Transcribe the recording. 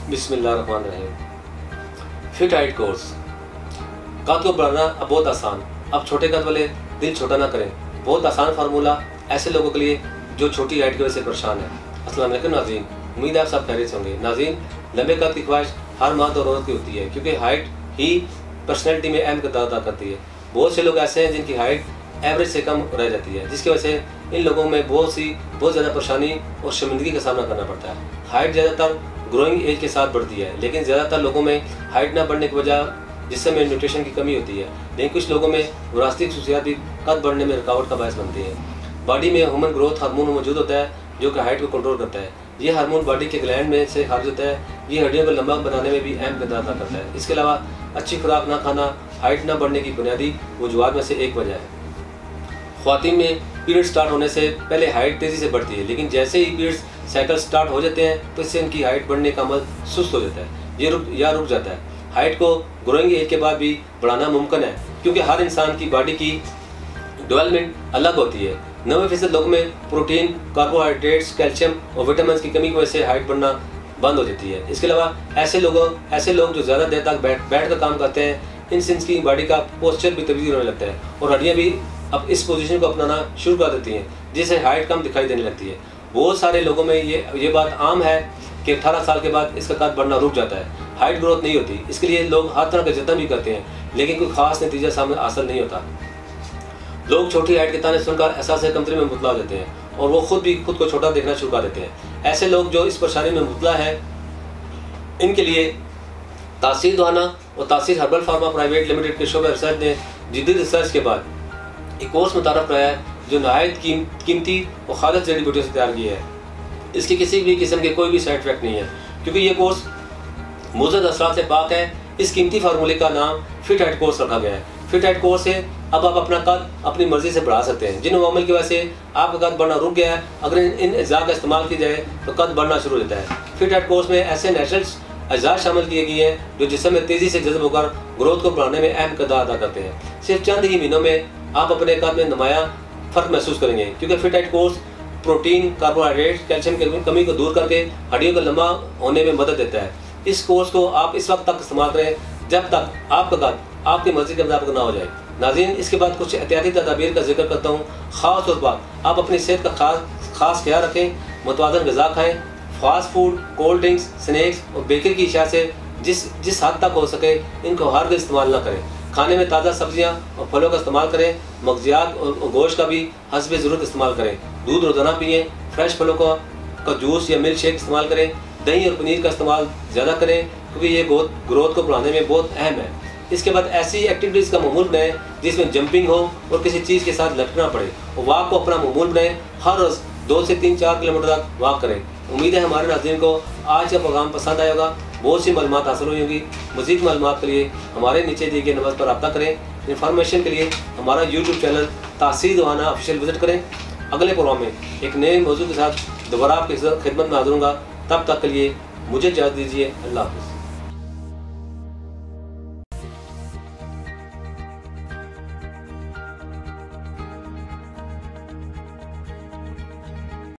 बिस्मिल्लाहिर्रहमानिर्रहीम। Feet height course. कद को बढ़ाना अब बहुत आसान। अब छोटे कद वाले दिल छोटा ना करें। बहुत आसान फार्मूला ऐसे लोगों के लिए जो छोटी हाइट की वजह से परेशान है। अस्सलाम वालेकुम नाज़रीन, उम्मीद है आप सब खैरियत से होंगे। नाज़रीन, लंबे कद की ख्वाहिश हर मर्द और औरत की होती है, क्योंकि हाइट ही पर्सनैलिटी में अहम किरदार अदा करती है। बहुत से लोग ऐसे हैं जिनकी हाइट एवरेज से कम रह जाती है, जिसकी वजह से इन लोगों में बहुत ज़्यादा परेशानी और शर्मिंदगी का सामना करना पड़ता है। हाइट ज़्यादातर ग्रोइंग एज के साथ बढ़ती है, लेकिन ज़्यादातर लोगों में हाइट ना बढ़ने की वजह जिससे में न्यूट्रिशन की कमी होती है। लेकिन कुछ लोगों में विरासती खसूसियात भी कद बढ़ने में रुकावट का बायस बनती है। बॉडी में ह्यूमन ग्रोथ हार्मोन मौजूद होता है जो कि हाइट को कंट्रोल करता है। ये हार्मोन बॉडी के ग्लैंड में से खारिज होता है। ये हड्डियों को लंबा बनाने में भी अहम किरदार अदा करता है। इसके अलावा अच्छी खुराक ना खाना हाइट ना बढ़ने की बुनियादी वजूहात में से एक वजह है। ख्वातीन में पीरियड स्टार्ट होने से पहले हाइट तेज़ी से बढ़ती है, लेकिन जैसे ही पीरियड्स साइकिल स्टार्ट हो जाते हैं तो इससे इनकी हाइट बढ़ने का अमल सुस्त हो जाता है, ये रुक जाता है। हाइट को ग्रोइंग एज के बाद भी बढ़ाना मुमकिन है, क्योंकि हर इंसान की बॉडी की डेवलपमेंट अलग होती है। 90% लोगों में प्रोटीन, कार्बोहाइड्रेट्स, कैल्शियम और विटामिन की कमी की वजह से हाइट बढ़ना बंद हो जाती है। इसके अलावा ऐसे लोग जो ज़्यादा देर तक बैठ कर काम करते हैं, इनसे इनकी बॉडी का पोस्चर भी तब्दील होने लगता है और हड्डियाँ भी अब इस पोजीशन को अपनाना शुरू कर देती हैं, जिससे हाइट कम दिखाई देने लगती है। बहुत सारे लोगों में ये बात आम है कि 18 साल के बाद इसका कद बढ़ना रुक जाता है, हाइट ग्रोथ नहीं होती। इसके लिए लोग हर तरह के जतन भी करते हैं, लेकिन कोई खास नतीजा सामने हासिल नहीं होता। लोग छोटी हाइट के ताने सुनकर एहसास कमतरी में मुबतला हो जाते हैं और वो खुद को छोटा देखना शुरू कर देते हैं। ऐसे लोग जो इस परेशानी में मुबतला है, इनके लिए तासीर दवाना और तासीर हर्बल फार्मा प्राइवेट लिमिटेड के शोबे रिसर्च ने जदीद रिसर्च के बाद एक कोर्स मुतारफ़ कराया है, जो नहायत कीमती और खालिस जड़ी बूटियों से तैयार किया है। इसकी किसी भी किस्म के कोई भी साइड इफेक्ट नहीं है, क्योंकि ये कोर्स मुज़र असरात से पाक है। इस कीमती फार्मूले का नाम फिट हाइट कोर्स रखा गया है। फिट हाइट कोर्स से अब आप अपना कद अपनी मर्जी से बढ़ा सकते हैं। जिन अवामिल की वजह से आपका कद बढ़ना रुक गया है, अगर इन अज़ा का इस्तेमाल की जाए तो कद बढ़ना शुरू हो जाता है। फिट हाइट कोर्स में ऐसे नेचुरल अज़ा शामिल किए गए हैं जो जिस्म में तेज़ी से जज़ब होकर ग्रोथ को बढ़ाने में अहम किरदार अदा करते हैं। सिर्फ चंद ही महीनों में आप अपने कद में नुमाया फ़र्क महसूस करेंगे, क्योंकि feet height course protein, carbohydrate, calcium की कमी को दूर करके हड्डियों को लंबा होने में मदद देता है। इस कोर्स को आप इस वक्त तक इस्तेमाल करें जब तक आपका कद आपकी मर्जी के मुताबिक ना हो जाए। नाज़रीन, इसके बाद कुछ एहतियाती तदाबीर का जिक्र करता हूँ। ख़ास तौर पर आप अपनी सेहत का खास ख्याल रखें, मुतवाज़न ग़िज़ा खाएँ। Fast food, cold drinks, snacks और बेकरी की अशिया से जिस हद तक हो सके इनको हरगिज़ इस्तेमाल ना करें। खाने में ताज़ा सब्जियां और फलों का इस्तेमाल करें। मगजियात और गोश्त का भी हस्ब ज़रूरत इस्तेमाल करें। दूध रोज़ाना पिएँ। फ्रेश फलों का जूस या मिल्क शेक इस्तेमाल करें। दही और पनीर का इस्तेमाल ज़्यादा करें, क्योंकि ये ग्रोथ को बढ़ाने में बहुत अहम है। इसके बाद ऐसी एक्टिविटीज़ का मामूल बनाएं जिसमें जंपिंग हो और किसी चीज़ के साथ लटकना पड़े, और वॉक को अपना मामूल बनाएं। हर रोज़ 2 से 3-4 किलोमीटर तक वॉक करें। उम्मीद है हमारे नाज़रीन को आज का प्रोग्राम पसंद आया होगा। बहुत सी मालूमात हासिल हुई होंगी। मज़ीद मालूमात के लिए हमारे नीचे दिए गए नंबर पर रब्ता करें। इन्फॉर्मेशन के लिए हमारा यूट्यूब चैनल तासीर दवाना ऑफिशियल विजिट करें। अगले प्रोग्राम में एक नए मौजूद के साथ दोबारा आपकी खिदमत में हाजिर होऊंगा। तब तक के लिए मुझे इजाज़त दीजिए। अल्लाह हाफ़िज़।